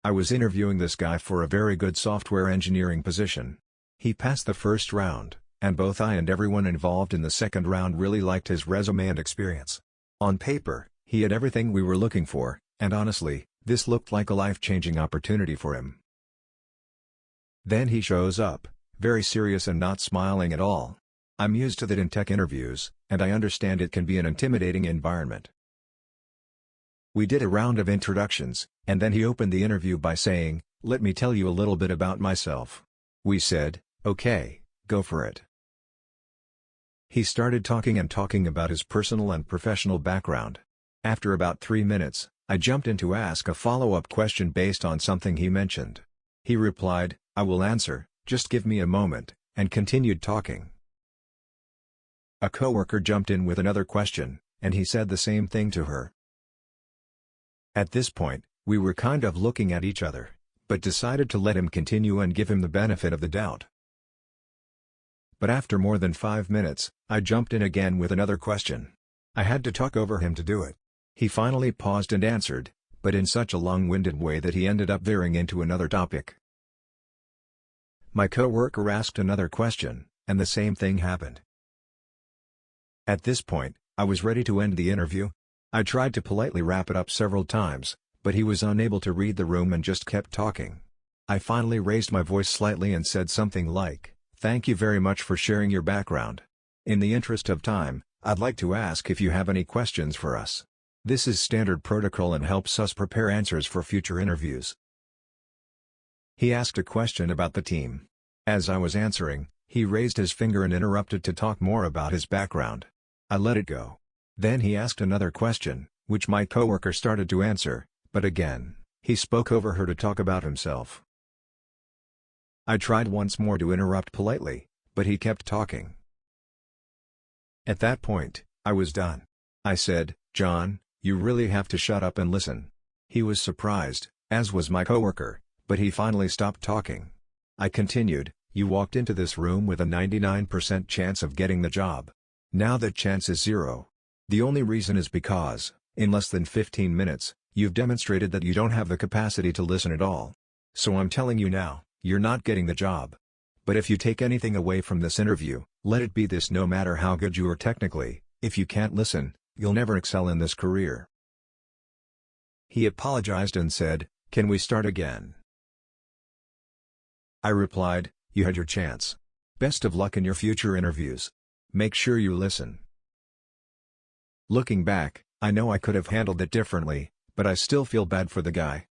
I was interviewing this guy for a very good software engineering position. He passed the first round, and both I and everyone involved in the second round really liked his resume and experience. On paper, he had everything we were looking for, and honestly, this looked like a life-changing opportunity for him. Then he shows up, very serious and not smiling at all. I'm used to that in tech interviews, and I understand it can be an intimidating environment. We did a round of introductions, and then he opened the interview by saying, "Let me tell you a little bit about myself." We said, "Okay, go for it." He started talking about his personal and professional background. After about 3 minutes, I jumped in to ask a follow-up question based on something he mentioned. He replied, "I will answer, just give me a moment," and continued talking. A coworker jumped in with another question, and he said the same thing to her. At this point, we were kind of looking at each other, but decided to let him continue and give him the benefit of the doubt. But after more than 5 minutes, I jumped in again with another question. I had to talk over him to do it. He finally paused and answered, but in such a long-winded way that he ended up veering into another topic. My coworker asked another question, and the same thing happened. At this point, I was ready to end the interview. I tried to politely wrap it up several times, but he was unable to read the room and just kept talking. I finally raised my voice slightly and said something like, "Thank you very much for sharing your background. In the interest of time, I'd like to ask if you have any questions for us. This is standard protocol and helps us prepare answers for future interviews." He asked a question about the team. As I was answering, he raised his finger and interrupted to talk more about his background. I let it go. Then he asked another question, which my coworker started to answer, but again, he spoke over her to talk about himself. I tried once more to interrupt politely, but he kept talking. At that point, I was done. I said, "John, you really have to shut up and listen." He was surprised, as was my coworker, but he finally stopped talking. I continued, "You walked into this room with a 99% chance of getting the job. Now that chance is 0. The only reason is because, in less than 15 minutes, you've demonstrated that you don't have the capacity to listen at all. So I'm telling you now, you're not getting the job. But if you take anything away from this interview, let it be this: no matter how good you are technically, if you can't listen, you'll never excel in this career." He apologized and said, "Can we start again?" I replied, "You had your chance. Best of luck in your future interviews. Make sure you listen." Looking back, I know I could have handled it differently, but I still feel bad for the guy.